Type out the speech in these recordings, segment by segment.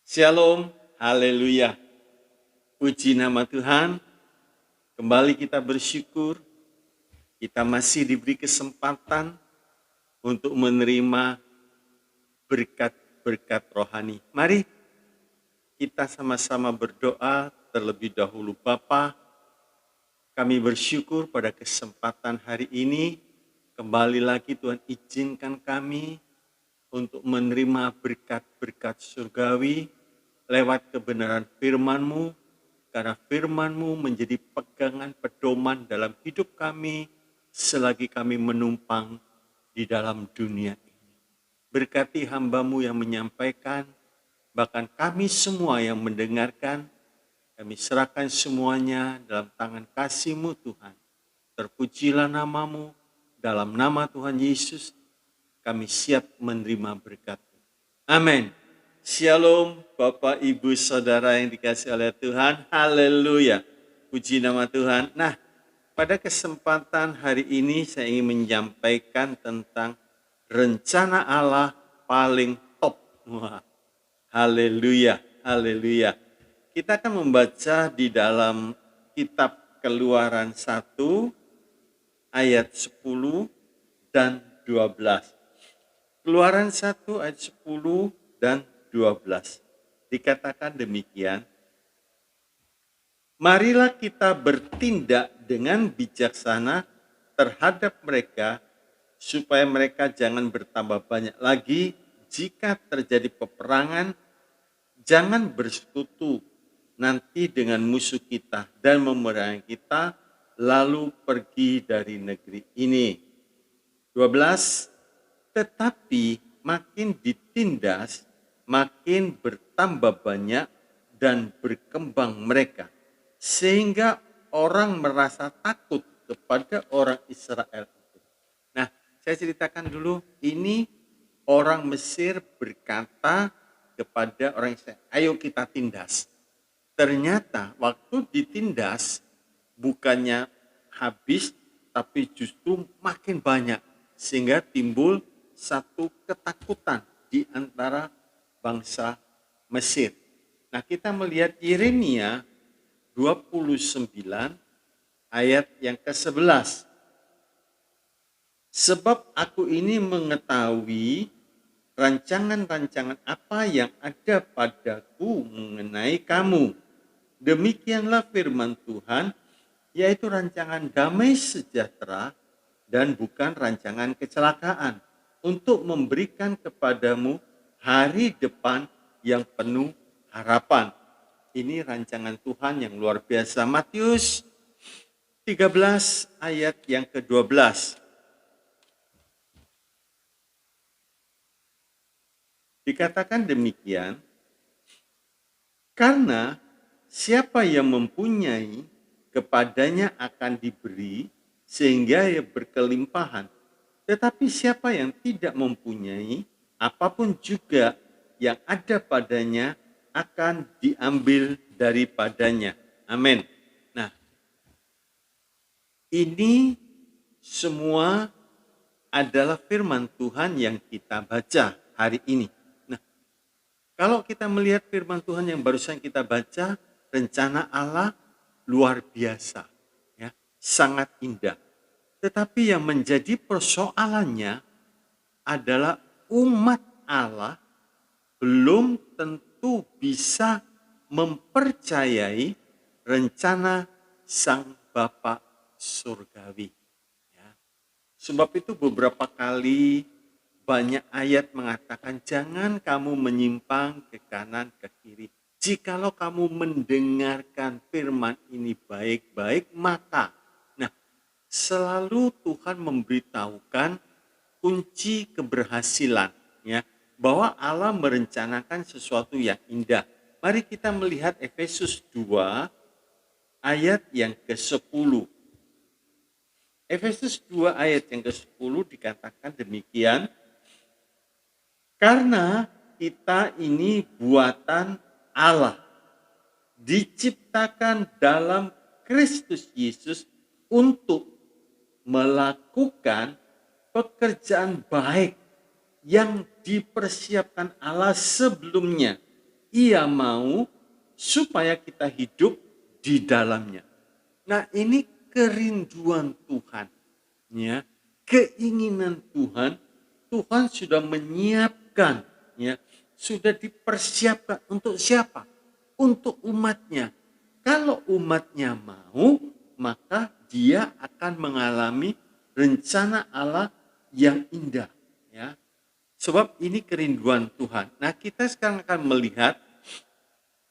Shalom, haleluya. Puji nama Tuhan, kembali kita bersyukur, kita masih diberi kesempatan untuk menerima berkat-berkat rohani. Mari kita sama-sama berdoa terlebih dahulu. Bapa, kami bersyukur pada kesempatan hari ini, kembali lagi Tuhan izinkan kami untuk menerima berkat-berkat surgawi lewat kebenaran firman-Mu, karena firman-Mu menjadi pegangan pedoman dalam hidup kami selagi kami menumpang di dalam dunia ini. Berkati hamba-Mu yang menyampaikan, bahkan kami semua yang mendengarkan, kami serahkan semuanya dalam tangan kasih-Mu Tuhan. Terpujilah nama-Mu, dalam nama Tuhan Yesus, kami siap menerima berkat-Mu. Amin. Shalom Bapak Ibu Saudara yang dikasihi oleh Tuhan. Haleluya. Puji nama Tuhan. Nah, pada kesempatan hari ini saya ingin menyampaikan tentang rencana Allah paling top. Wah, haleluya, haleluya. Kita akan membaca di dalam kitab Keluaran 1 ayat 10 dan 12. Keluaran 1 ayat 10 dan 12. Dikatakan demikian, marilah kita bertindak dengan bijaksana terhadap mereka, supaya mereka jangan bertambah banyak lagi. Jika terjadi peperangan, jangan bersekutu nanti dengan musuh kita dan memerangi kita, lalu pergi dari negeri ini. 12. Tetapi makin ditindas, makin bertambah banyak dan berkembang mereka, sehingga orang merasa takut kepada orang Israel itu. Nah, saya ceritakan dulu, ini orang Mesir berkata kepada orang Israel, ayo kita tindas. Ternyata waktu ditindas, bukannya habis, tapi justru makin banyak, sehingga timbul satu ketakutan di antara bangsa Mesir. Nah, kita melihat Yeremia 29 ayat yang ke-11. Sebab aku ini mengetahui rancangan-rancangan apa yang ada padaku mengenai kamu. Demikianlah firman Tuhan, yaitu rancangan damai sejahtera dan bukan rancangan kecelakaan, untuk memberikan kepadamu hari depan yang penuh harapan. Ini rancangan Tuhan yang luar biasa. Matius 13 ayat yang ke-12. Dikatakan demikian, karena siapa yang mempunyai, kepadanya akan diberi, sehingga ia berkelimpahan. Tetapi siapa yang tidak mempunyai, apapun juga yang ada padanya akan diambil daripadanya. Amin. Nah, ini semua adalah firman Tuhan yang kita baca hari ini. Nah, kalau kita melihat firman Tuhan yang barusan kita baca, rencana Allah luar biasa, ya, sangat indah. Tetapi yang menjadi persoalannya adalah umat Allah belum tentu bisa mempercayai rencana Sang Bapa Surgawi. Ya. Sebab itu beberapa kali banyak ayat mengatakan jangan kamu menyimpang ke kanan ke kiri. Jikalau kamu mendengarkan firman ini baik-baik, maka selalu Tuhan memberitahukan kunci keberhasilan, ya, bahwa Allah merencanakan sesuatu yang indah. Mari kita melihat Efesus 2 ayat yang ke-10. Efesus 2 ayat yang ke-10 dikatakan demikian, karena kita ini buatan Allah, diciptakan dalam Kristus Yesus untuk melakukan pekerjaan baik yang dipersiapkan Allah sebelumnya, Ia mau supaya kita hidup di dalamnya. Nah, ini kerinduan Tuhan, ya. Keinginan Tuhan, Tuhan sudah menyiapkan, ya, sudah dipersiapkan untuk siapa? Untuk umatnya. Kalau umatnya mau, maka dia akan mengalami rencana Allah yang indah, ya. Sebab ini kerinduan Tuhan. Nah, kita sekarang akan melihat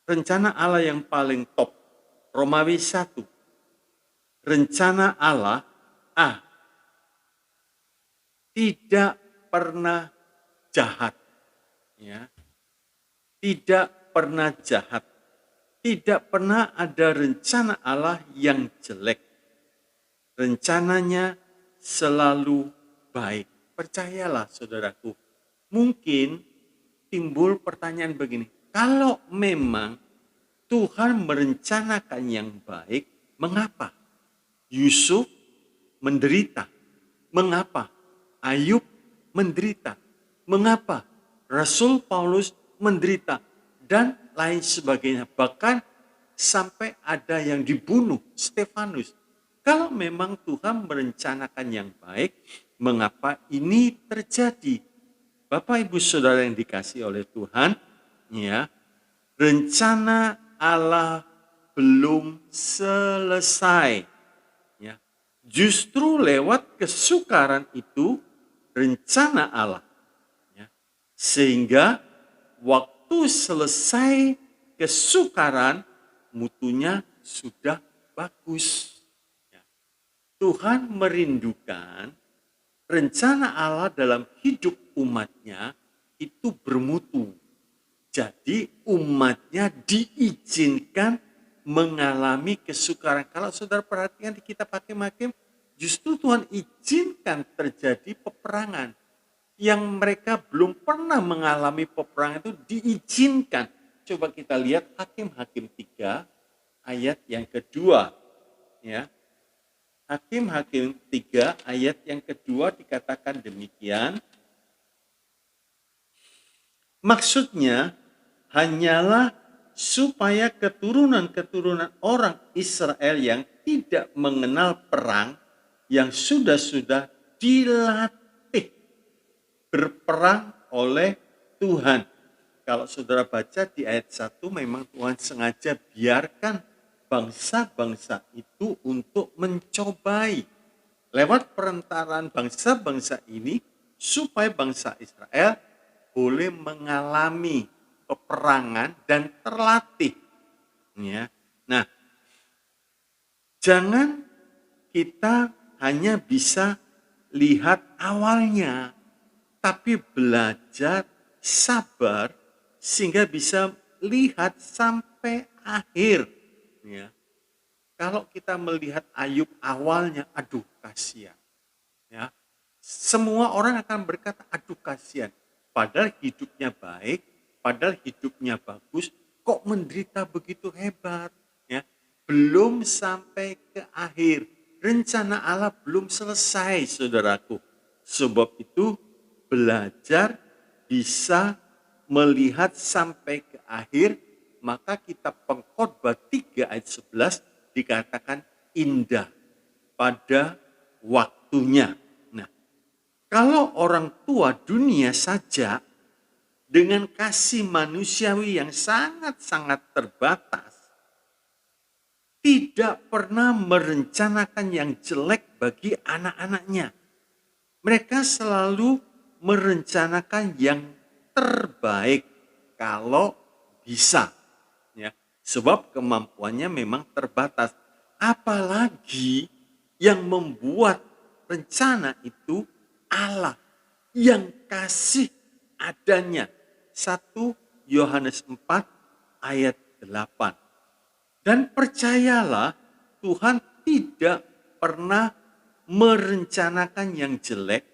rencana Allah yang paling top. Romawi 1. Rencana Allah tidak pernah jahat, ya. Tidak pernah jahat. Tidak pernah ada rencana Allah yang jelek. Rencananya selalu baik. Percayalah saudaraku. Mungkin timbul pertanyaan begini. Kalau memang Tuhan merencanakan yang baik, mengapa Yusuf menderita? Mengapa Ayub menderita? Mengapa Rasul Paulus menderita? Dan lain sebagainya. Bahkan sampai ada yang dibunuh, Stefanus. Kalau memang Tuhan merencanakan yang baik, mengapa ini terjadi? Bapak Ibu Saudara yang dikasihi oleh Tuhan, ya, rencana Allah belum selesai. Ya. Justru lewat kesukaran itu rencana Allah. Ya. Sehingga waktu selesai kesukaran, mutunya sudah bagus. Ya. Tuhan merindukan rencana Allah dalam hidup umatnya itu bermutu. Jadi umatnya diizinkan mengalami kesukaran. Kalau saudara perhatikan di kitab Hakim-Hakim, justru Tuhan izinkan terjadi peperangan. Yang mereka belum pernah mengalami peperangan itu diizinkan. Coba kita lihat Hakim-Hakim 3 ayat yang kedua. Ya. Hakim-Hakim 3 ayat yang kedua dikatakan demikian. Maksudnya hanyalah supaya keturunan-keturunan orang Israel yang tidak mengenal perang, yang sudah-sudah dilatih berperang oleh Tuhan. Kalau saudara baca di ayat 1, memang Tuhan sengaja biarkan bangsa-bangsa itu untuk mencobai. Lewat perantaraan bangsa-bangsa ini, supaya bangsa Israel boleh mengalami peperangan dan terlatih. Ya. Nah, jangan kita hanya bisa lihat awalnya, tapi belajar sabar sehingga bisa lihat sampai akhir. Ya. Kalau kita melihat Ayub awalnya, aduh kasihan. Ya. Semua orang akan berkata, aduh kasihan. Padahal hidupnya baik, padahal hidupnya bagus, kok menderita begitu hebat. Ya. Belum sampai ke akhir. Rencana Allah belum selesai, saudaraku. Sebab itu belajar bisa melihat sampai ke akhir, maka kitab Pengkhotbah 3 ayat 11 dikatakan indah pada waktunya. Nah, kalau orang tua dunia saja dengan kasih manusiawi yang sangat-sangat terbatas, tidak pernah merencanakan yang jelek bagi anak-anaknya. Mereka selalu merencanakan yang terbaik kalau bisa. Ya. Sebab kemampuannya memang terbatas. Apalagi yang membuat rencana itu Allah yang kasih adanya. 1 Yohanes 4 ayat 8. Dan percayalah, Tuhan tidak pernah merencanakan yang jelek,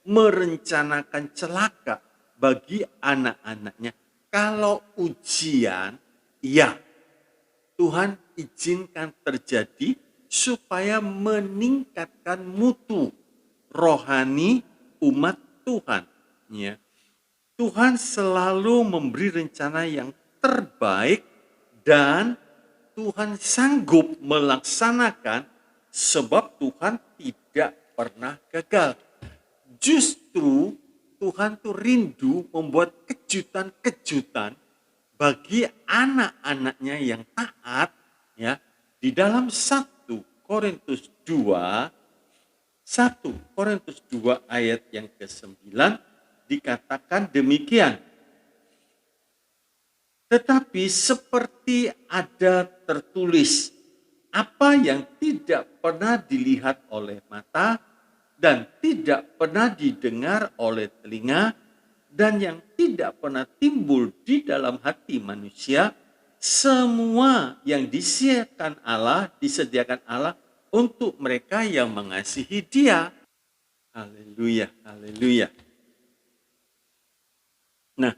merencanakan celaka bagi anak-anaknya. Kalau ujian, ya, Tuhan izinkan terjadi supaya meningkatkan mutu rohani umat Tuhan. Ya. Tuhan selalu memberi rencana yang terbaik dan Tuhan sanggup melaksanakan sebab Tuhan tidak pernah gagal. Justru Tuhan tuh rindu membuat kejutan-kejutan bagi anak-anaknya yang taat, ya. Di dalam 1 Korintus 2 ayat yang ke-9 dikatakan demikian. Tetapi seperti ada tertulis, apa yang tidak pernah dilihat oleh mata dan tidak pernah didengar oleh telinga dan yang tidak pernah timbul di dalam hati manusia, semua yang disediakan Allah untuk mereka yang mengasihi Dia. Haleluya, haleluya. Nah,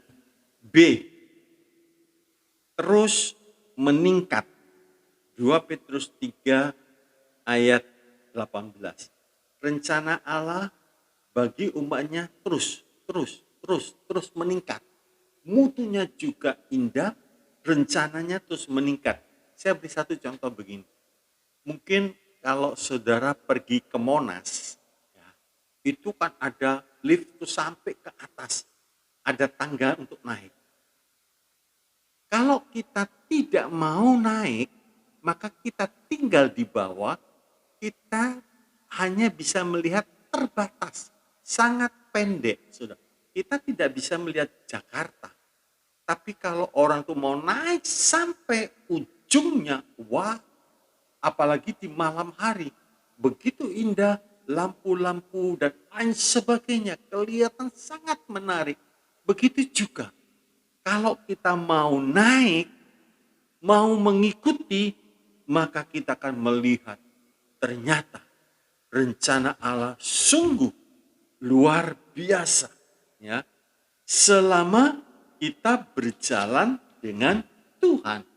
B, terus meningkat. 2 Petrus 3 ayat 18. Rencana Allah bagi umatnya terus meningkat. Mutunya juga indah, rencananya terus meningkat. Saya beri satu contoh begini. Mungkin kalau saudara pergi ke Monas, ya, itu kan ada lift tuh sampai ke atas. Ada tangga untuk naik. Kalau kita tidak mau naik, maka kita tinggal di bawah, kita hanya bisa melihat terbatas, sangat pendek, sudah. Kita tidak bisa melihat Jakarta. Tapi kalau orang tuh mau naik sampai ujungnya, wah, apalagi di malam hari, begitu indah, lampu-lampu dan lain sebagainya, kelihatan sangat menarik. Begitu juga, kalau kita mau naik, mau mengikuti, maka kita akan melihat ternyata rencana Allah sungguh luar biasa, ya. Selama kita berjalan dengan Tuhan,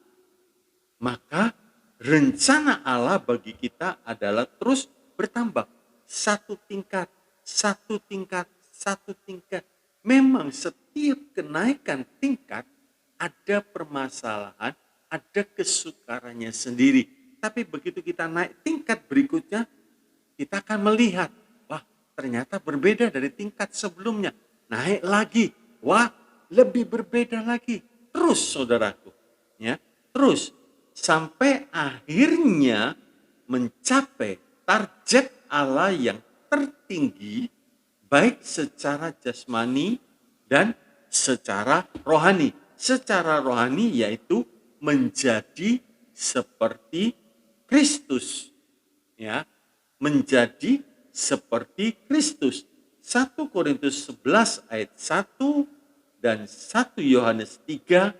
maka rencana Allah bagi kita adalah terus bertambah. Satu tingkat, satu tingkat, satu tingkat. Memang setiap kenaikan tingkat ada permasalahan, ada kesukarannya sendiri. Tapi begitu kita naik tingkat berikutnya, kita akan melihat, wah, ternyata berbeda dari tingkat sebelumnya. Naik lagi, wah, lebih berbeda lagi. Terus saudaraku, ya, terus sampai akhirnya mencapai target Allah yang tertinggi, baik secara jasmani dan secara rohani. Secara rohani yaitu menjadi seperti Kristus, ya, menjadi seperti Kristus. 1 Korintus 11 ayat 1 dan 1 Yohanes 3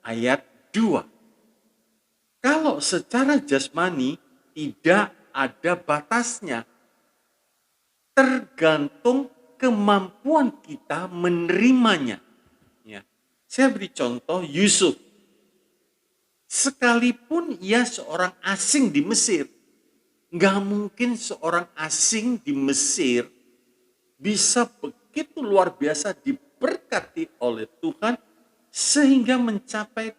ayat 2. Kalau secara jasmani tidak ada batasnya, tergantung kemampuan kita menerimanya. Ya. Saya beri contoh Yusuf. Sekalipun ia seorang asing di Mesir, nggak mungkin seorang asing di Mesir bisa begitu luar biasa diberkati oleh Tuhan sehingga mencapai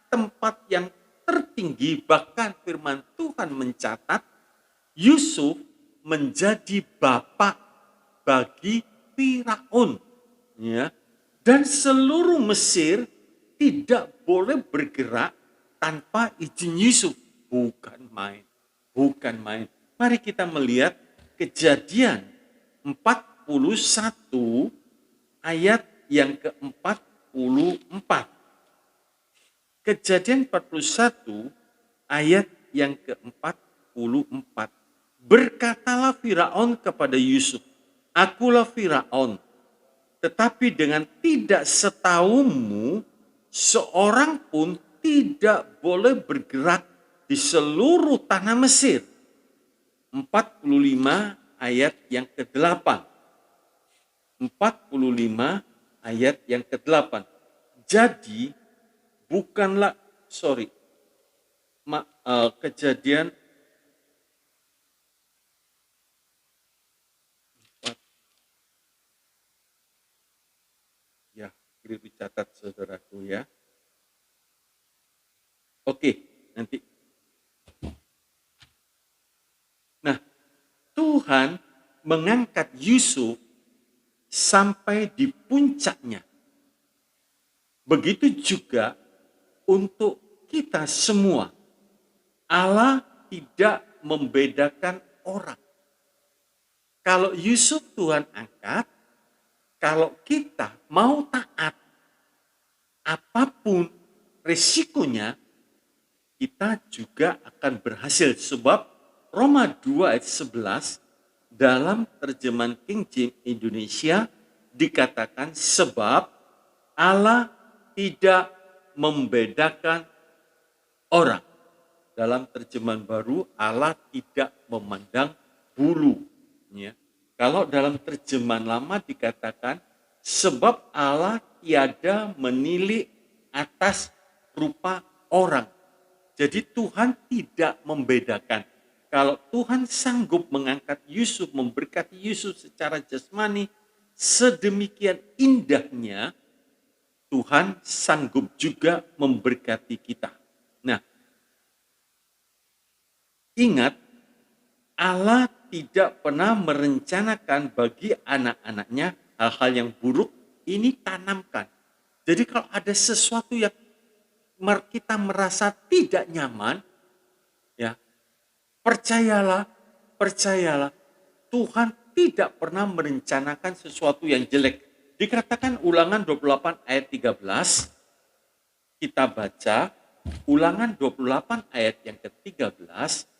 tempat yang tertinggi. Bahkan firman Tuhan mencatat Yusuf menjadi bapak bagi Firaun, ya. Dan seluruh Mesir tidak boleh bergerak tanpa izin Yusuf. Bukan main, bukan main. Mari kita melihat Kejadian 41 ayat yang ke-44. Kejadian 41 ayat yang ke-44. Berkatalah Firaun kepada Yusuf, akulah Firaun, tetapi dengan tidak setahumu, seorang pun tidak boleh bergerak di seluruh tanah Mesir. 45 ayat yang ke-8. 45 ayat yang ke-8. Jadi bukanlah, Kejadian ya, kiri dicatat saudaraku, ya. mengangkat Yusuf sampai di puncaknya. Begitu juga untuk kita semua. Allah tidak membedakan orang. Kalau Yusuf Tuhan angkat, kalau kita mau taat, apapun risikonya, kita juga akan berhasil. Sebab Roma 2 ayat 11 dalam terjemahan King James Indonesia dikatakan sebab Allah tidak membedakan orang. Dalam terjemahan baru, Allah tidak memandang bulu. Ya. Kalau dalam terjemahan lama dikatakan, sebab Allah tiada menilik atas rupa orang. Jadi Tuhan tidak membedakan. Kalau Tuhan sanggup mengangkat Yusuf, memberkati Yusuf secara jasmani, sedemikian indahnya, Tuhan sanggup juga memberkati kita. Nah, ingat, Allah tidak pernah merencanakan bagi anak-anaknya hal-hal yang buruk, ini tanamkan. Jadi kalau ada sesuatu yang kita merasa tidak nyaman, ya, percayalah, Tuhan tidak pernah merencanakan sesuatu yang jelek. Dikatakan Ulangan 28 ayat 13, kita baca Ulangan 28 ayat yang ke-13,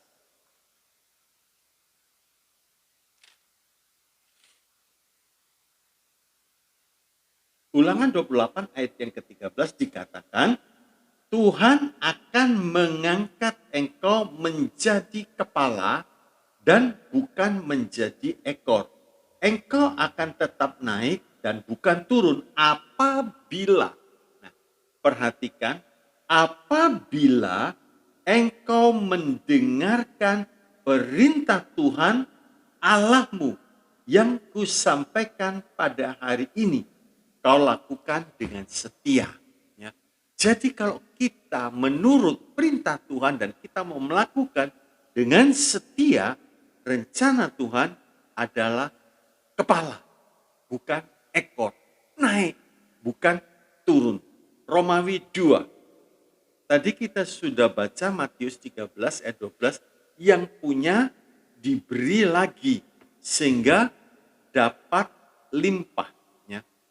Ulangan 28 ayat yang ke-13 dikatakan, Tuhan akan mengangkat engkau menjadi kepala dan bukan menjadi ekor. Engkau akan tetap naik dan bukan turun apabila, nah, perhatikan, apabila engkau mendengarkan perintah Tuhan Allahmu yang kusampaikan pada hari ini, kau lakukan dengan setia. Ya. Jadi kalau kita menurut perintah Tuhan dan kita mau melakukan dengan setia, rencana Tuhan adalah kepala, bukan ekor. Naik, bukan turun. Romawi 2. Tadi kita sudah baca Matius 13 ayat 12, yang punya diberi lagi sehingga dapat limpah.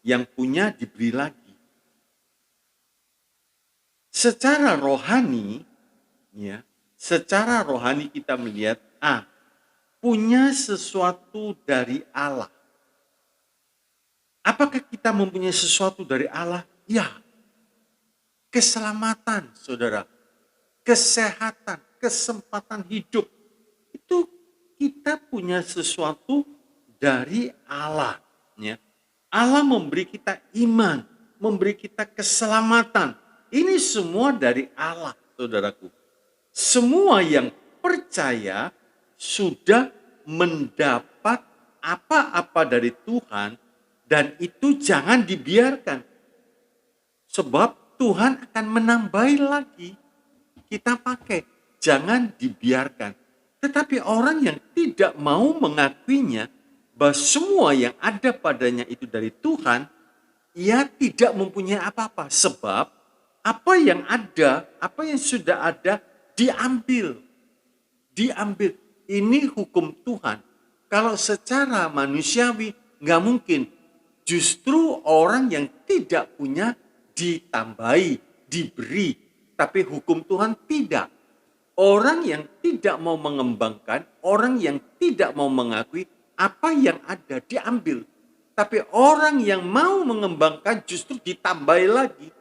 Yang punya diberi lagi. Secara rohani, ya, secara rohani kita melihat, punya sesuatu dari Allah. Apakah kita mempunyai sesuatu dari Allah? Ya. Keselamatan, saudara. Kesehatan, kesempatan hidup. Itu kita punya sesuatu dari Allah. Ya. Allah memberi kita iman, memberi kita keselamatan. Ini semua dari Allah, saudaraku. Semua yang percaya sudah mendapat apa-apa dari Tuhan dan itu jangan dibiarkan. Sebab Tuhan akan menambahi lagi. Kita pakai, jangan dibiarkan. Tetapi orang yang tidak mau mengakuinya, bahwa semua yang ada padanya itu dari Tuhan, ia tidak mempunyai apa-apa. Sebab apa yang ada, apa yang sudah ada, diambil. Diambil. Ini hukum Tuhan. Kalau secara manusiawi, nggak mungkin. Justru orang yang tidak punya ditambahi, diberi. Tapi hukum Tuhan tidak. Orang yang tidak mau mengembangkan, orang yang tidak mau mengakui, apa yang ada diambil. Tapi orang yang mau mengembangkan justru ditambahi lagi.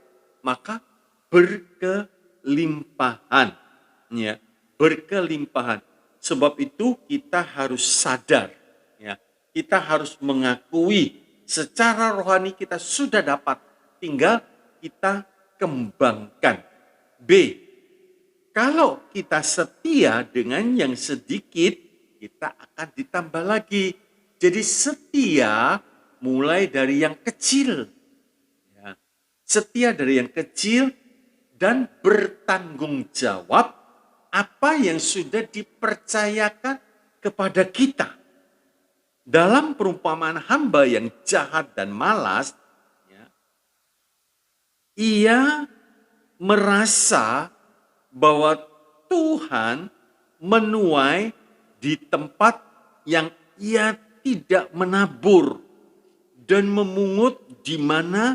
Maka berkelimpahan. Ya, berkelimpahan. Sebab itu kita harus sadar. Ya, kita harus mengakui secara rohani kita sudah dapat. Tinggal kita kembangkan. B. Kalau kita setia dengan yang sedikit, kita akan ditambah lagi. Jadi setia mulai dari yang kecil. Ya. Setia dari yang kecil dan bertanggung jawab apa yang sudah dipercayakan kepada kita. Dalam perumpamaan hamba yang jahat dan malas, ya, ia merasa bahwa Tuhan menuai di tempat yang ia tidak menabur dan memungut di mana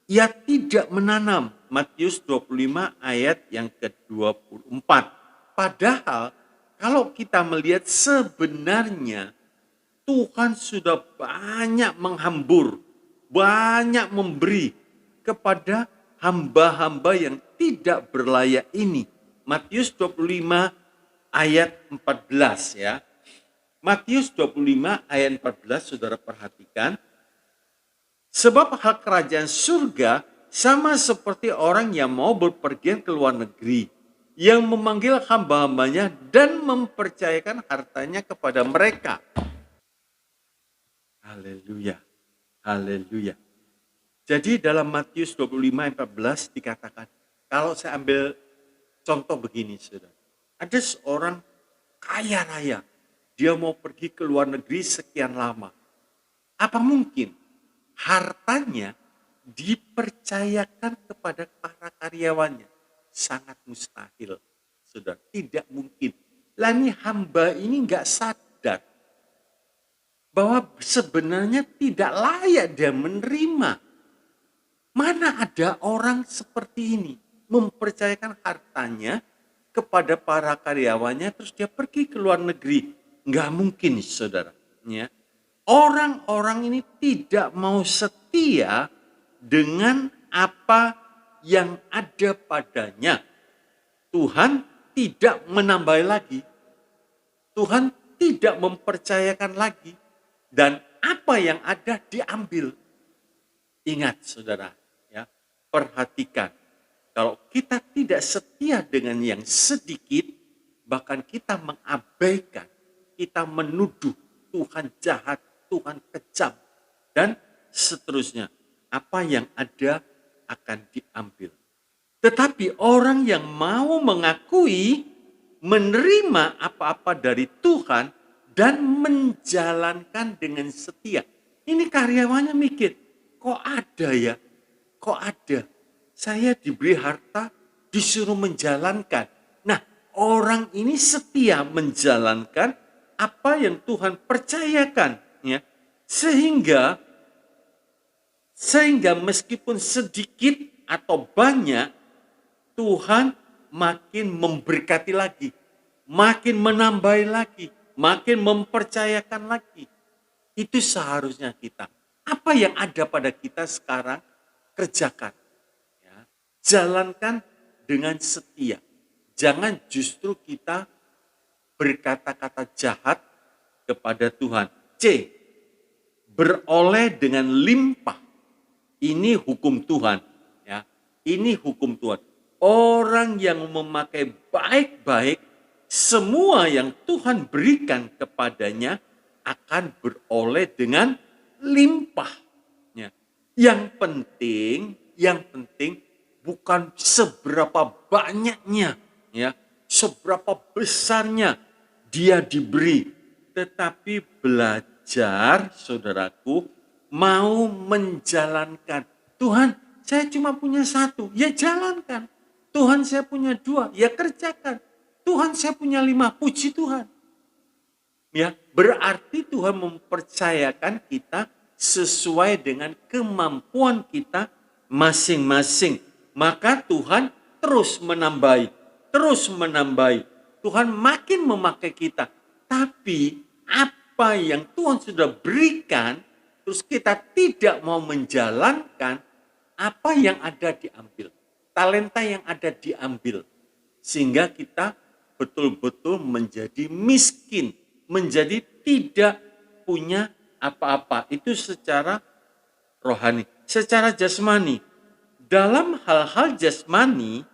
ia tidak menanam. Matius 25 ayat yang ke-24. Padahal kalau kita melihat sebenarnya Tuhan sudah banyak menghambur, banyak memberi kepada hamba-hamba yang tidak berlayak ini. Matius 25 ayat 14 ya. Matius 25 ayat 14 saudara perhatikan. Sebab hak kerajaan surga sama seperti orang yang mau berpergian ke luar negeri, yang memanggil hamba-hambanya dan mempercayakan hartanya kepada mereka. Haleluya, haleluya. Jadi dalam Matius 25 ayat 14 dikatakan, kalau saya ambil contoh begini saudara. Ada seorang kaya raya, dia mau pergi ke luar negeri sekian lama. Apa mungkin hartanya dipercayakan kepada para karyawannya? Sangat mustahil, saudara. Tidak mungkin. Lah ini hamba ini nggak sadar bahwa sebenarnya tidak layak dia menerima. Mana ada orang seperti ini mempercayakan hartanya kepada para karyawannya terus dia pergi ke luar negeri. Nggak mungkin, saudara. Ya. Orang-orang ini tidak mau setia dengan apa yang ada padanya. Tuhan tidak menambah lagi. Tuhan tidak mempercayakan lagi. Dan apa yang ada diambil. Ingat saudara, ya, perhatikan. Kalau kita tidak setia dengan yang sedikit, bahkan kita mengabaikan, kita menuduh Tuhan jahat, Tuhan kejam, dan seterusnya. Apa yang ada akan diambil. Tetapi orang yang mau mengakui, menerima apa-apa dari Tuhan, dan menjalankan dengan setia. Ini karyawannya mikir, kok ada ya? Kok ada? Saya diberi harta, disuruh menjalankan. Nah, orang ini setia menjalankan apa yang Tuhan percayakan, ya. Sehingga meskipun sedikit atau banyak, Tuhan makin memberkati lagi, makin menambahi lagi, makin mempercayakan lagi. Itu seharusnya kita. Apa yang ada pada kita sekarang, kerjakan. Ya. Jalankan dengan setia. Jangan justru kita berkata-kata jahat kepada Tuhan. C. Beroleh dengan limpah. Ini hukum Tuhan. Ya. Ini hukum Tuhan. Orang yang memakai baik-baik, semua yang Tuhan berikan kepadanya akan beroleh dengan limpah. Ya. Yang penting bukan seberapa banyaknya, ya, seberapa besarnya dia diberi, tetapi belajar, saudaraku, mau menjalankan. Tuhan, saya cuma punya satu, ya jalankan. Tuhan, saya punya dua, ya kerjakan. Tuhan, saya punya 5, puji Tuhan. Ya, berarti Tuhan mempercayakan kita sesuai dengan kemampuan kita masing-masing. Maka Tuhan terus menambahi, terus menambahi. Tuhan makin memakai kita. Tapi apa yang Tuhan sudah berikan, terus kita tidak mau menjalankan, apa yang ada diambil. Talenta yang ada diambil. Sehingga kita betul-betul menjadi miskin. Menjadi tidak punya apa-apa. Itu secara rohani. Secara jasmani. Dalam hal-hal jasmani,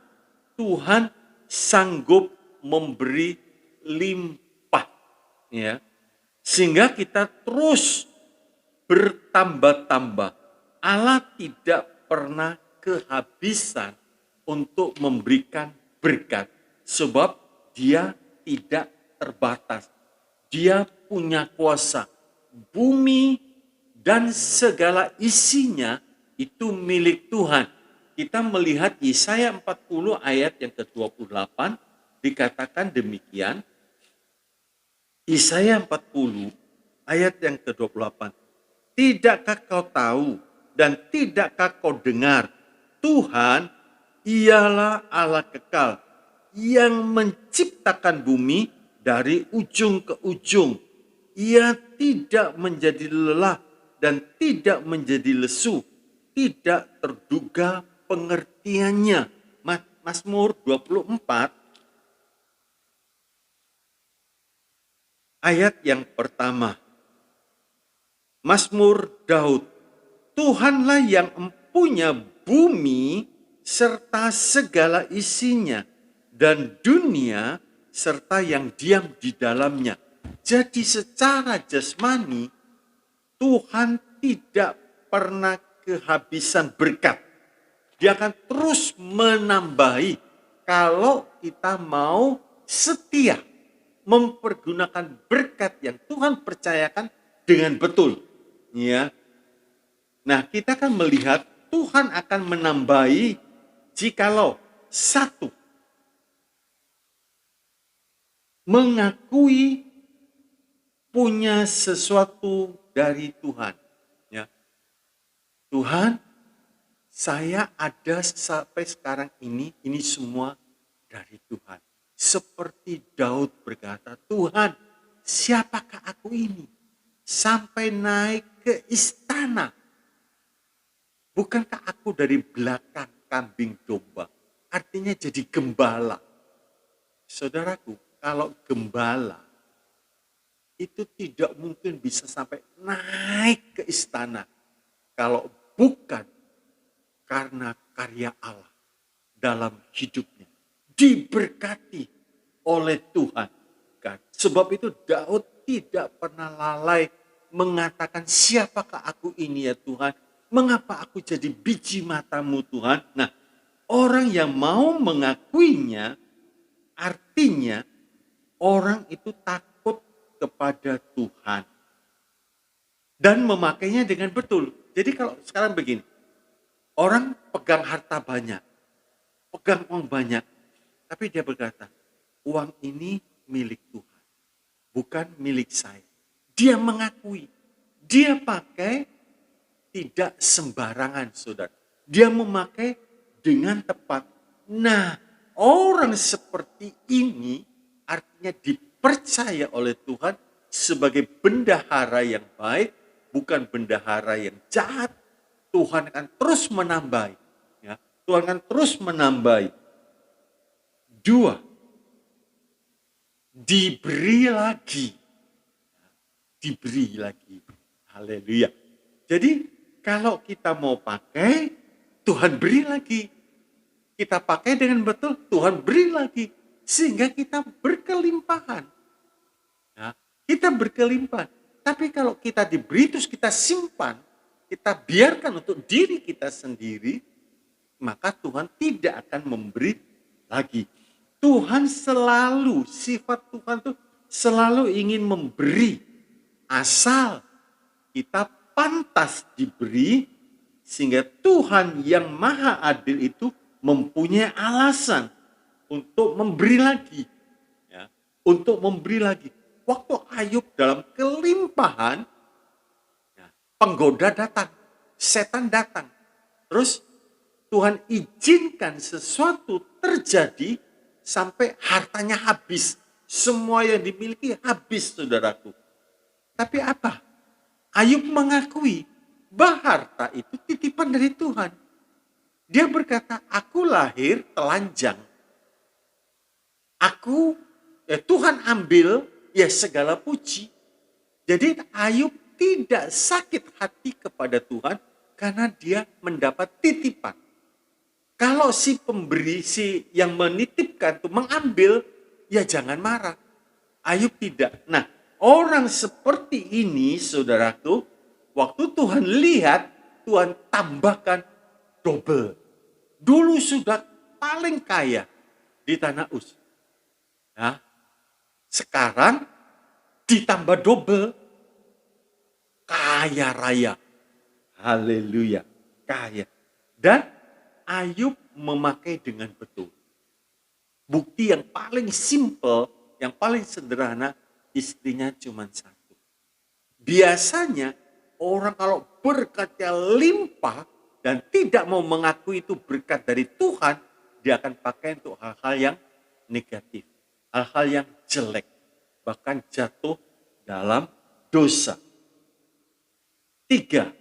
Tuhan sanggup memberi limpah. Ya. Sehingga kita terus bertambah-tambah. Allah tidak pernah kehabisan untuk memberikan berkat. Sebab dia tidak terbatas. Dia punya kuasa. bumi dan segala isinya itu milik Tuhan. Kita melihat Yesaya 40 ayat yang ke-28 dikatakan demikian. Yesaya 40 ayat yang ke-28. Tidakkah kau tahu dan tidakkah kau dengar, Tuhan ialah Allah kekal yang menciptakan bumi dari ujung ke ujung. Ia tidak menjadi lelah dan tidak menjadi lesu, tidak terduga pengertiannya. Mazmur 24 ayat yang pertama. Mazmur Daud, Tuhanlah yang empunya bumi serta segala isinya, dan dunia serta yang diam di dalamnya. Jadi secara jasmani, Tuhan tidak pernah kehabisan berkat. Dia akan terus menambahi kalau kita mau setia mempergunakan berkat yang Tuhan percayakan dengan betul. Ya. Nah, kita akan melihat Tuhan akan menambahi jikalau satu, mengakui punya sesuatu dari Tuhan. Ya. Tuhan, saya ada sampai sekarang ini semua dari Tuhan. Seperti Daud berkata, Tuhan, siapakah aku ini? Sampai naik ke istana. Bukankah aku dari belakang kambing domba? Artinya jadi gembala. Saudaraku, kalau gembala itu tidak mungkin bisa sampai naik ke istana kalau bukan karena karya Allah dalam hidupnya. Diberkati oleh Tuhan. Sebab itu Daud tidak pernah lalai mengatakan, siapakah aku ini ya Tuhan? Mengapa aku jadi biji matamu Tuhan? Nah, orang yang mau mengakuinya, artinya orang itu takut kepada Tuhan. Dan memakainya dengan betul. Jadi kalau sekarang begini, orang pegang harta banyak, pegang uang banyak, tapi dia berkata, uang ini milik Tuhan, bukan milik saya. Dia mengakui, dia pakai tidak sembarangan, saudara. Dia memakai dengan tepat. Nah, orang seperti ini artinya dipercaya oleh Tuhan sebagai bendahara yang baik, bukan bendahara yang jahat. Tuhan akan terus menambahi. Ya, Tuhan akan terus menambahi. Dua, diberi lagi. Diberi lagi. Haleluya. Jadi kalau kita mau pakai, Tuhan beri lagi. Kita pakai dengan betul, Tuhan beri lagi. Sehingga kita berkelimpahan. Ya, kita berkelimpahan. Tapi kalau kita diberi terus kita simpan, kita biarkan untuk diri kita sendiri, maka Tuhan tidak akan memberi lagi. Tuhan selalu, sifat Tuhan itu selalu ingin memberi. Asal kita pantas diberi, sehingga Tuhan yang maha adil itu mempunyai alasan untuk memberi lagi. Ya, untuk memberi lagi. Waktu Ayub dalam kelimpahan, ya, penggoda datang, setan datang. Terus Tuhan izinkan sesuatu terjadi sampai hartanya habis. Semua yang dimiliki habis, saudaraku. Tapi apa? Ayub mengakui bahwa harta itu titipan dari Tuhan. Dia berkata, aku lahir telanjang. Tuhan ambil ya segala puji. Jadi Ayub tidak sakit hati kepada Tuhan karena dia mendapat titipan. Kalau si pemberi, si yang menitipkan itu mengambil, ya jangan marah. Ayub tidak. Nah, orang seperti ini, saudaraku, waktu Tuhan lihat, Tuhan tambahkan double. Dulu sudah paling kaya di tanah Uz. Ya, sekarang ditambah double. kaya raya. Haleluya, kaya. Dan Ayub memakai dengan betul. Bukti yang paling simple, yang paling sederhana, istrinya cuma satu. Biasanya orang kalau berkatnya limpah dan tidak mau mengakui itu berkat dari Tuhan, dia akan pakai untuk hal-hal yang negatif, hal-hal yang jelek, bahkan jatuh dalam dosa. 3,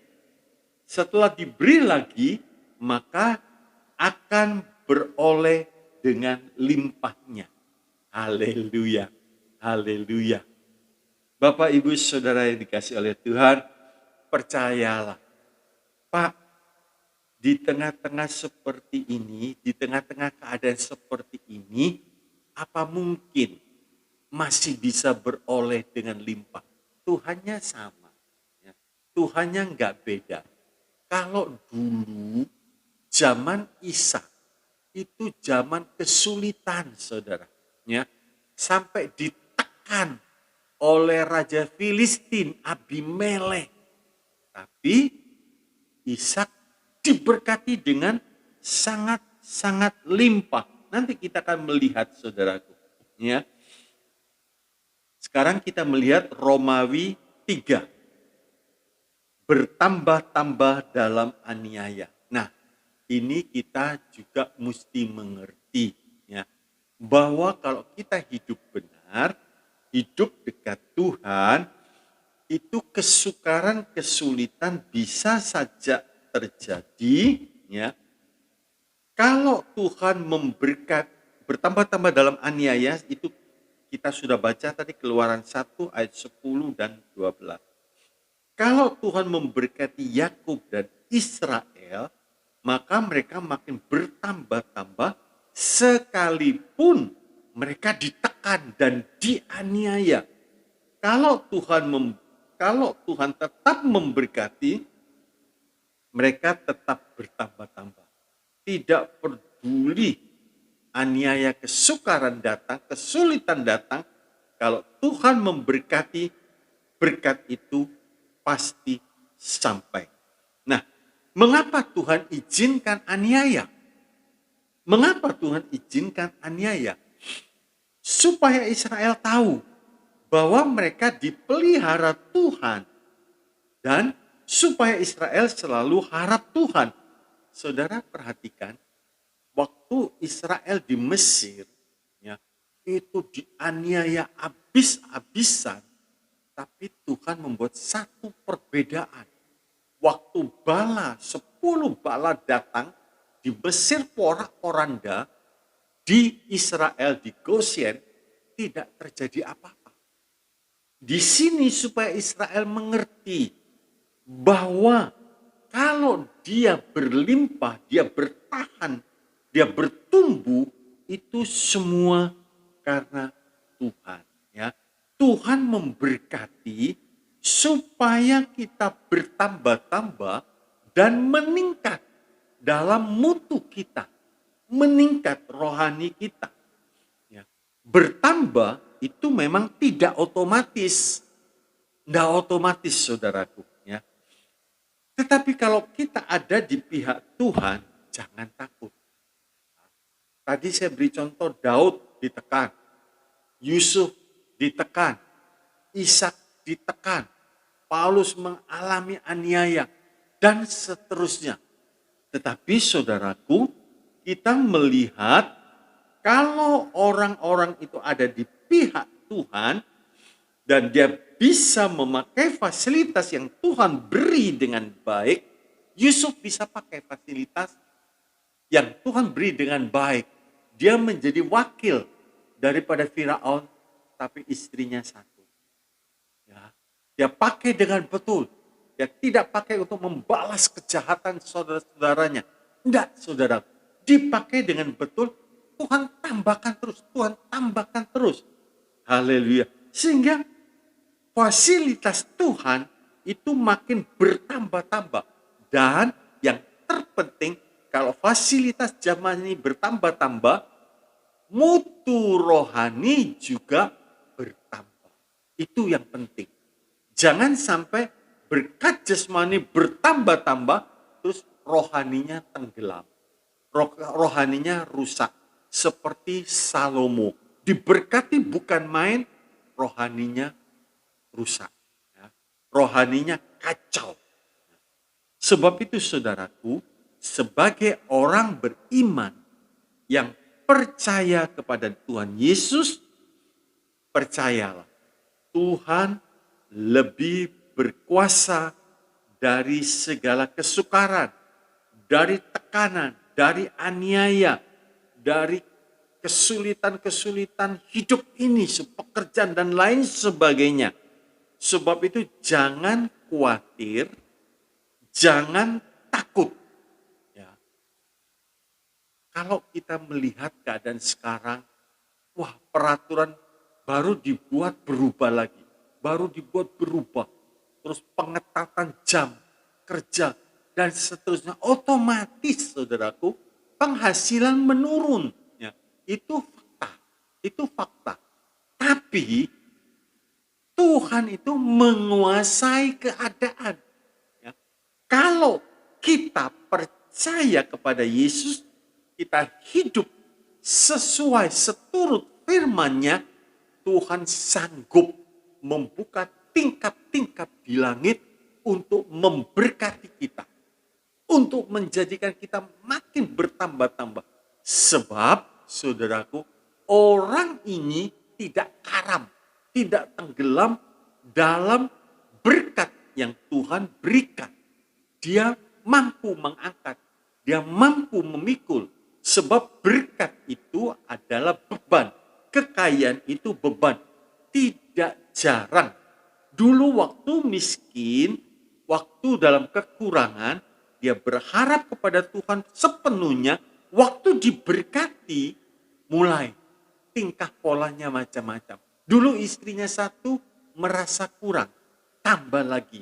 setelah diberi lagi, maka akan beroleh dengan limpahnya. Haleluya, haleluya. Bapak, Ibu, Saudara yang dikasihi oleh Tuhan, percayalah, Pak, di tengah-tengah seperti ini, di tengah-tengah keadaan seperti ini, apa mungkin masih bisa beroleh dengan limpah? Tuhannya sama. Ya. Tuhannya enggak beda. Kalau dulu zaman Isa itu zaman kesulitan, saudara. Ya. Sampai ditekan oleh Raja Filistin, Abimelek. Tapi Ishak diberkati dengan sangat-sangat limpah. Nanti kita akan melihat, saudaraku. Ya. Sekarang kita melihat Romawi 3. Bertambah-tambah dalam aniaya. Nah, ini kita juga mesti mengerti, ya, bahwa kalau kita hidup benar, hidup dekat Tuhan, itu kesukaran, kesulitan bisa saja terjadi, ya. Kalau Tuhan bertambah-tambah dalam aniaya, itu kita sudah baca tadi Keluaran 1 ayat 10 dan 12. Kalau Tuhan memberkati Yakub dan Israel, maka mereka makin bertambah-tambah sekalipun mereka ditekan dan dianiaya. Kalau Tuhan tetap memberkati, mereka tetap bertambah-tambah. Tidak peduli aniaya, kesukaran datang, kesulitan datang, kalau Tuhan memberkati, berkat itu pasti sampai. Nah, mengapa Tuhan izinkan aniaya? Mengapa Tuhan izinkan aniaya? Supaya Israel tahu bahwa mereka dipelihara Tuhan. Dan supaya Israel selalu harap Tuhan. Saudara perhatikan, waktu Israel di Mesir, ya, itu dianiaya habis-habisan. Tapi Tuhan membuat satu perbedaan. Waktu 10 bala datang di Mesir porak-poranda, di Israel, di Goshen, tidak terjadi apa-apa. Di sini supaya Israel mengerti bahwa kalau dia berlimpah, dia bertahan, dia bertumbuh, itu semua karena Tuhan. Ya. Tuhan memberkati supaya kita bertambah-tambah dan meningkat dalam mutu kita, meningkat rohani kita. Ya. Bertambah itu memang tidak otomatis, saudaraku. Ya. Tetapi kalau kita ada di pihak Tuhan, jangan takut. Tadi saya beri contoh, Daud ditekan, Yusuf ditekan, Ishak ditekan, Paulus mengalami aniaya, dan seterusnya. Tetapi saudaraku, kita melihat kalau orang-orang itu ada di pihak Tuhan, dan dia bisa memakai fasilitas yang Tuhan beri dengan baik, Yusuf bisa pakai fasilitas yang Tuhan beri dengan baik. Dia menjadi wakil daripada Firaun, tapi istrinya satu. Ya, dia pakai dengan betul. Dia tidak pakai untuk membalas kejahatan saudara-saudaranya. Enggak, saudara. Dipakai dengan betul, Tuhan tambahkan terus. Tuhan tambahkan terus. Haleluya. Sehingga fasilitas Tuhan itu makin bertambah-tambah. Dan yang terpenting, kalau fasilitas zaman ini bertambah-tambah, mutu rohani juga bertambah. Itu yang penting. Jangan sampai berkat jasmani bertambah-tambah, terus rohaninya tenggelam. Rohaninya rusak. Seperti Salomo. Diberkati bukan main, rohaninya rusak. Ya. Rohaninya kacau. Sebab itu saudaraku, sebagai orang beriman yang percaya kepada Tuhan Yesus, percayalah, Tuhan lebih berkuasa dari segala kesukaran, dari tekanan, dari aniaya, dari kesulitan-kesulitan hidup ini, pekerjaan dan lain sebagainya. Sebab itu jangan khawatir, jangan takut. Ya. Kalau kita melihat keadaan sekarang, wah peraturan baru dibuat berubah lagi. Baru dibuat berubah. Terus pengetatan jam kerja dan seterusnya. Otomatis saudaraku penghasilan menurun. Ya, itu fakta. Itu fakta. Tapi Tuhan itu menguasai keadaan. Ya. Kalau kita percaya kepada Yesus, kita hidup sesuai seturut firman-Nya, Tuhan sanggup membuka tingkap-tingkap di langit untuk memberkati kita. Untuk menjadikan kita makin bertambah-tambah. Sebab, saudaraku, orang ini tidak karam, tidak tenggelam dalam berkat yang Tuhan berikan. Dia mampu mengangkat, dia mampu memikul. Sebab berkat itu adalah beban, kekayaan itu beban. Tidak jarang. Dulu waktu miskin, waktu dalam kekurangan, dia berharap kepada Tuhan sepenuhnya. Waktu diberkati, mulai tingkah polanya macam-macam. Dulu istrinya satu, merasa kurang, tambah lagi.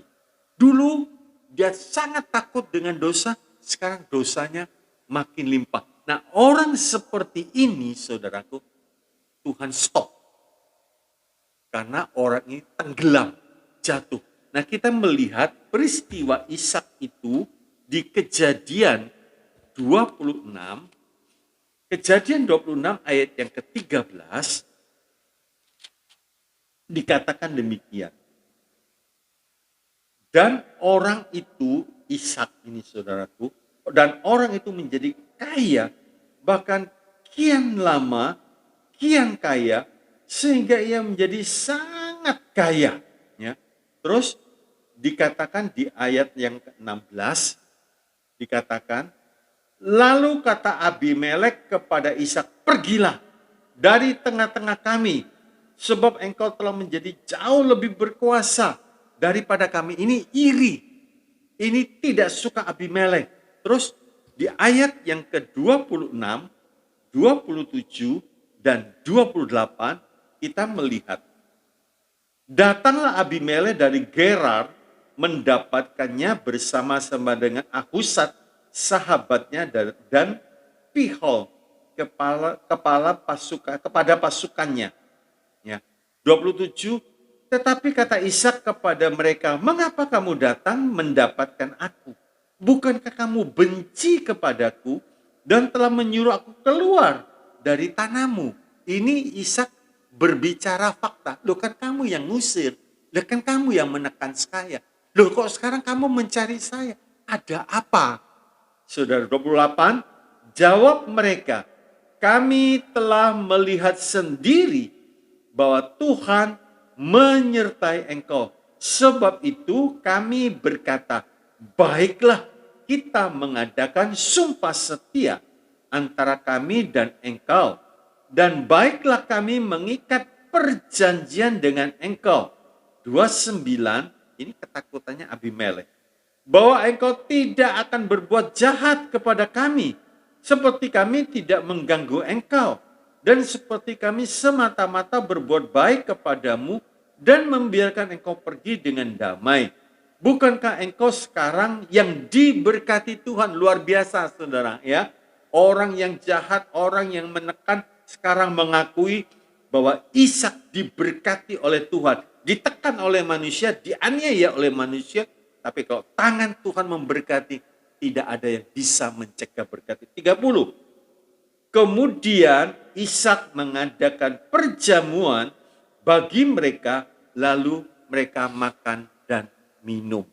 Dulu dia sangat takut dengan dosa, sekarang dosanya makin limpah. Nah, orang seperti ini, saudaraku, Tuhan stop. Karena orang ini tenggelam, jatuh. Nah, kita melihat peristiwa Ishak itu di Kejadian 26, Kejadian 26 ayat yang ke-13, dikatakan demikian. Dan orang itu, Ishak ini saudaraku, dan orang itu menjadi kaya, bahkan kian lama, kian kaya, sehingga ia menjadi sangat kaya. Ya. Terus dikatakan di ayat yang ke-16, dikatakan, lalu kata Abimelek kepada Ishak, pergilah dari tengah-tengah kami, sebab engkau telah menjadi jauh lebih berkuasa daripada kami. Ini iri, ini tidak suka Abimelek. Terus di ayat yang ke-26, 27, dan 28, kita melihat, datanglah Abimelek dari Gerar, mendapatkannya bersama-sama dengan Ahuzat, sahabatnya, dan Pihol, kepada pasukannya. Ya. 27, tetapi kata Ishak kepada mereka, mengapa kamu datang mendapatkan aku? Bukankah kamu benci kepadaku dan telah menyuruh aku keluar dari tanahmu? Ini Ishak berbicara fakta. Loh, kan kamu yang ngusir. Loh, kan kamu yang menekan saya. Loh, kok sekarang kamu mencari saya? Ada apa? Saudara, 28, jawab mereka, kami telah melihat sendiri bahwa Tuhan menyertai engkau. Sebab itu kami berkata, baiklah kita mengadakan sumpah setia antara kami dan engkau. Dan baiklah kami mengikat perjanjian dengan engkau. 29, ini ketakutannya Abimelek. Bahwa engkau tidak akan berbuat jahat kepada kami. Seperti kami tidak mengganggu engkau. Dan seperti kami semata-mata berbuat baik kepadamu dan membiarkan engkau pergi dengan damai. Bukankah engkau sekarang yang diberkati Tuhan? Luar biasa saudara ya. Orang yang jahat, orang yang menekan, sekarang mengakui bahwa Ishak diberkati oleh Tuhan. Ditekan oleh manusia, dianiaya oleh manusia, Tapi kalau tangan Tuhan memberkati, tidak ada yang bisa mencegah berkat. 30. Kemudian Ishak mengadakan perjamuan bagi mereka, lalu mereka makan dan minum.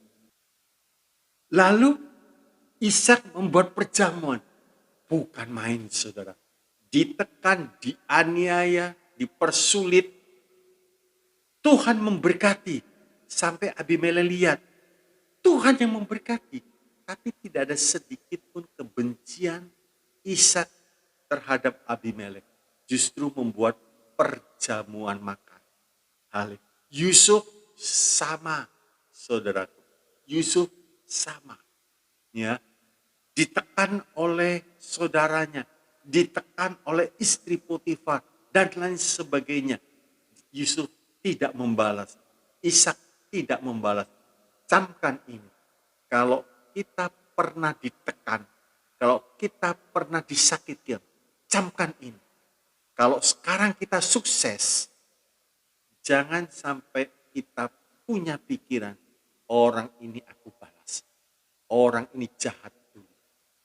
Lalu Ishak membuat perjamuan. Bukan main, saudara. Ditekan, dianiaya, dipersulit. Tuhan memberkati. Sampai Abimelek lihat. Tuhan yang memberkati. Tapi tidak ada sedikit pun kebencian Ishak terhadap Abimelek. Justru membuat perjamuan makan. Yusuf sama, saudaraku. Yusuf sama. Ya, ditekan oleh saudaranya, ditekan oleh istri Potifar, dan lain sebagainya. Yusuf tidak membalas. Ishak tidak membalas. Camkan ini. Kalau kita pernah ditekan, kalau kita pernah disakiti, camkan ini. Kalau sekarang kita sukses, jangan sampai kita punya pikiran, orang ini aku balas. Orang ini jahat dulu.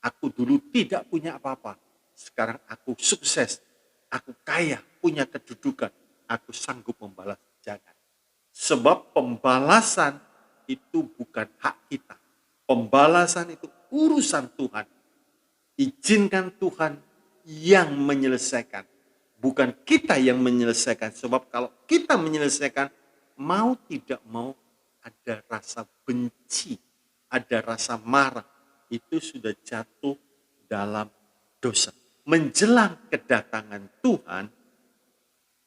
Aku dulu tidak punya apa-apa. Sekarang aku sukses. Aku kaya, punya kedudukan. Aku sanggup membalas. Jangan. Sebab pembalasan itu bukan hak kita. Pembalasan itu urusan Tuhan. Izinkan Tuhan yang menyelesaikan. Bukan kita yang menyelesaikan. Sebab kalau kita menyelesaikan, mau tidak mau ada rasa benci, ada rasa marah. Itu sudah jatuh dalam dosa. Menjelang kedatangan Tuhan,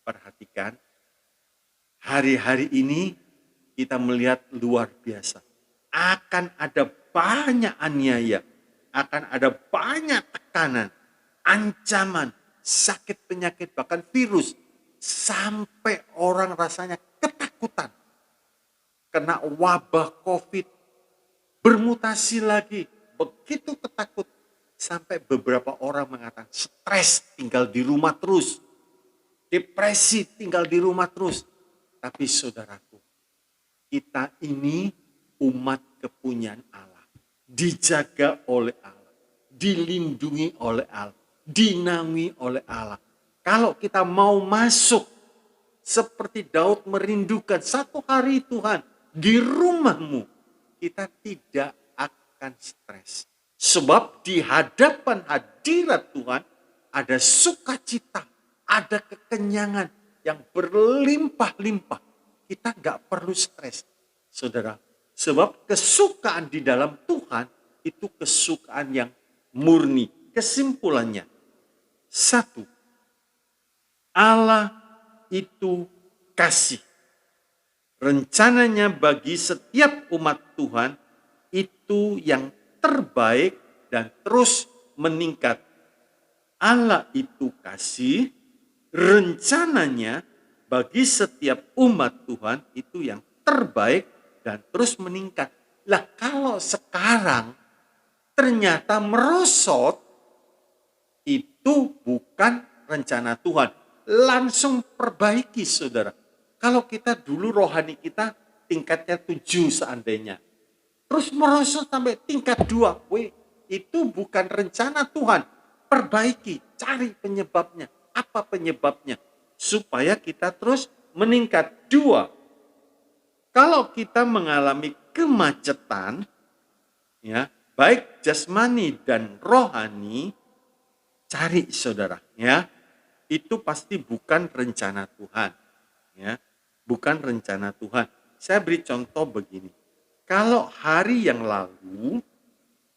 perhatikan, hari-hari ini kita melihat luar biasa. Akan ada banyak aniaya, akan ada banyak tekanan, ancaman, sakit penyakit, bahkan virus. Sampai orang rasanya ketakutan. Kena wabah COVID, bermutasi lagi, begitu ketakut. Sampai beberapa orang mengatakan stres, tinggal di rumah terus. Depresi, tinggal di rumah terus. Tapi saudaraku, kita ini umat kepunyaan Allah. Dijaga oleh Allah. Dilindungi oleh Allah. Dinaungi oleh Allah. Kalau kita mau masuk seperti Daud merindukan satu hari Tuhan di rumahmu, kita tidak akan stres. Sebab di hadapan hadirat Tuhan ada sukacita, ada kekenyangan yang berlimpah-limpah. Kita nggak perlu stres, saudara. Sebab kesukaan di dalam Tuhan itu kesukaan yang murni. Kesimpulannya, satu, Allah itu kasih. Rencananya bagi setiap umat Tuhan itu yang terbaik dan terus meningkat. Allah itu kasih, rencananya bagi setiap umat Tuhan itu yang terbaik dan terus meningkat. Lah kalau sekarang ternyata merosot, itu bukan rencana Tuhan. Langsung perbaiki, saudara. Kalau kita dulu rohani kita tingkatnya 7 seandainya. Terus merosot sampai tingkat 2. Itu bukan rencana Tuhan. Perbaiki, cari penyebabnya. Apa penyebabnya? Supaya kita terus meningkat. 2. Kalau kita mengalami kemacetan, ya, baik jasmani dan rohani, cari saudara, ya. Itu pasti bukan rencana Tuhan, ya. Bukan rencana Tuhan. Saya beri contoh begini. Kalau hari yang lalu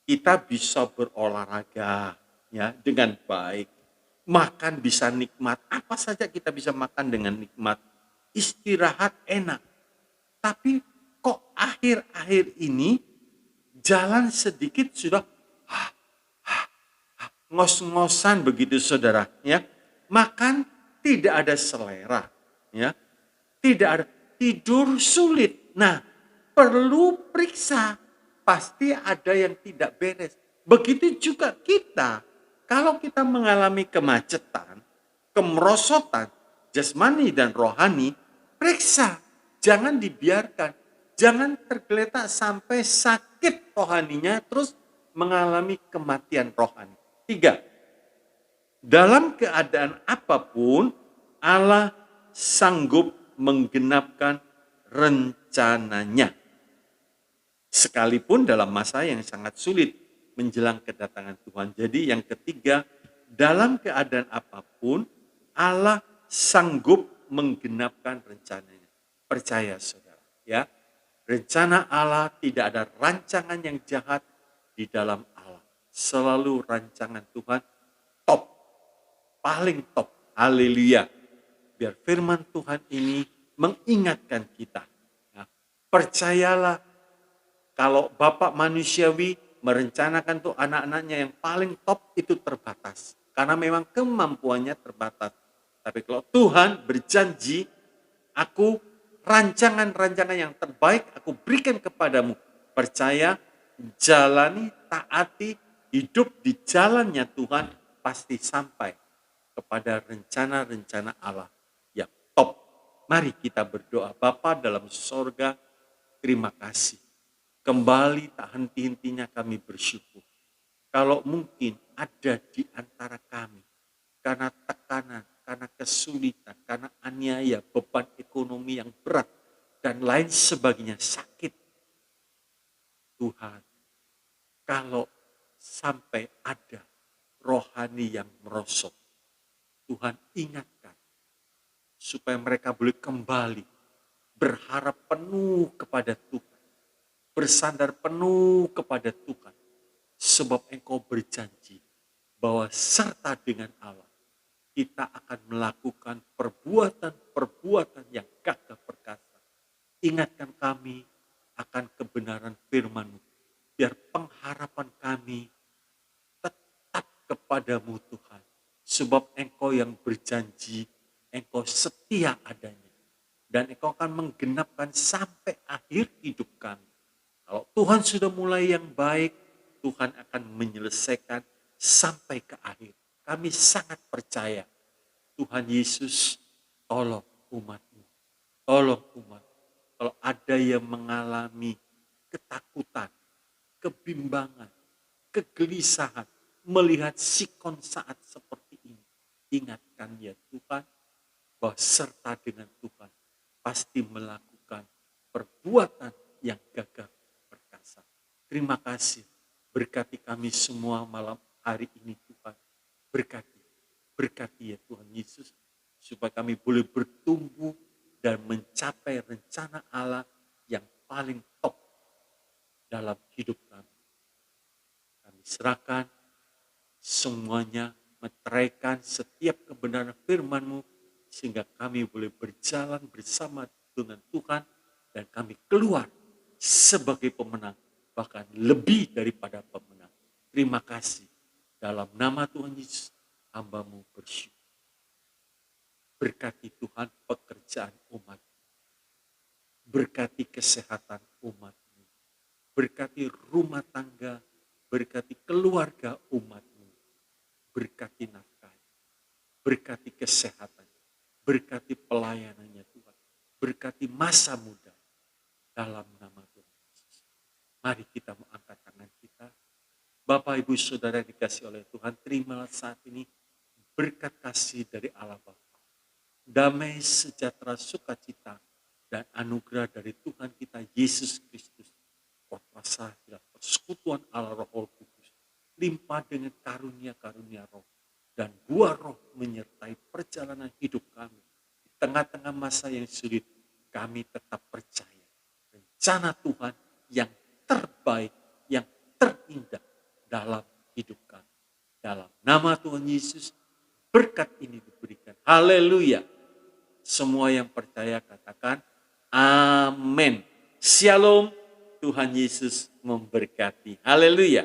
kita bisa berolahraga, ya, dengan baik, makan bisa nikmat, apa saja kita bisa makan dengan nikmat, istirahat enak. Tapi kok akhir-akhir ini jalan sedikit sudah ngos-ngosan begitu, saudara, ya. Makan tidak ada selera, ya. Tidak ada, tidur sulit. Nah, perlu periksa, pasti ada yang tidak beres. Begitu juga kita, kalau kita mengalami kemacetan, kemerosotan, jasmani dan rohani, periksa, jangan dibiarkan. jangan tergeletak sampai sakit rohaninya terus mengalami kematian rohani. 3, dalam keadaan apapun Allah sanggup menggenapkan rencananya. Sekalipun dalam masa yang sangat sulit menjelang kedatangan Tuhan. Jadi yang ketiga, dalam keadaan apapun Allah sanggup menggenapkan rencananya. Percaya saudara, ya. Rencana Allah, tidak ada rancangan yang jahat di dalam Allah. Selalu rancangan Tuhan top, paling top. Haleluya. Biar firman Tuhan ini mengingatkan kita. Nah, percayalah, kalau Bapak manusiawi merencanakan tuh anak-anaknya yang paling top itu terbatas. Karena memang kemampuannya terbatas. Tapi kalau Tuhan berjanji, aku rancangan-rancangan yang terbaik aku berikan kepadamu. Percaya, jalani, taati, hidup di jalannya Tuhan, pasti sampai kepada rencana-rencana Allah yang top. Mari kita berdoa. Bapa dalam sorga, terima kasih. Kembali tak henti-hentinya kami bersyukur. Kalau mungkin ada di antara kami, karena tekanan, karena kesulitan, karena aniaya, beban ekonomi yang berat, dan lain sebagainya, sakit. Tuhan, kalau sampai ada rohani yang merosot, Tuhan ingatkan, supaya mereka boleh kembali, berharap penuh kepada Tuhan, bersandar penuh kepada Tuhan, sebab Engkau berjanji bahwa serta dengan Allah kita akan melakukan perbuatan-perbuatan yang gagah perkasa. Ingatkan kami akan kebenaran firman-Mu, biar pengharapan kami tetap kepadamu Tuhan, sebab Engkau yang berjanji, Engkau setia adanya, dan Engkau akan menggenapkan sampai akhir hidup kami. Kalau Tuhan sudah mulai yang baik, Tuhan akan menyelesaikan sampai ke akhir. Kami sangat percaya, Tuhan Yesus, tolong umat-Mu. Tolong umat. Kalau ada yang mengalami ketakutan, kebimbangan, kegelisahan, melihat sikon saat seperti ini, ingatkan ya Tuhan, bahwa serta dengan Tuhan pasti melakukan perbuatan yang gagah perkasa. Terima kasih. Berkati kami semua malam hari ini Tuhan. Berkati ya Tuhan Yesus. Supaya kami boleh bertumbuh dan mencapai rencana Allah yang paling top dalam hidup kami. Kami serahkan semuanya, meteraikan setiap kebenaran firman-Mu, sehingga kami boleh berjalan bersama dengan Tuhan, dan kami keluar sebagai pemenang, bahkan lebih daripada pemenang. Terima kasih. Dalam nama Tuhan Yesus, hamba-Mu bersyukur. Berkati Tuhan pekerjaan umat, berkati kesehatan umat-Mu, berkati rumah tangga, berkati keluarga umat-Mu, berkati nafkah, berkati kesehatan, berkati pelayanannya Tuhan, berkati masa muda, dalam nama Tuhan Yesus. Mari kita mengangkat tangan kita. Bapak, Ibu, Saudara dikasih oleh Tuhan, terimalah saat ini berkat kasih dari Allah Bapa, damai sejahtera sukacita dan anugerah dari Tuhan kita Yesus Kristus, kuasa dan persekutuan Allah Roh Kudus, limpah dengan karunia-karunia roh, dan buah roh menyertai perjalanan hidup kami. Di tengah-tengah masa yang sulit, kami tetap percaya rencana Tuhan yang terbaik, yang terindah dalam hidup kami. Dalam nama Tuhan Yesus, berkat ini diberikan. Haleluya. Semua yang percaya katakan amin. Shalom. Tuhan Yesus memberkati. Haleluya.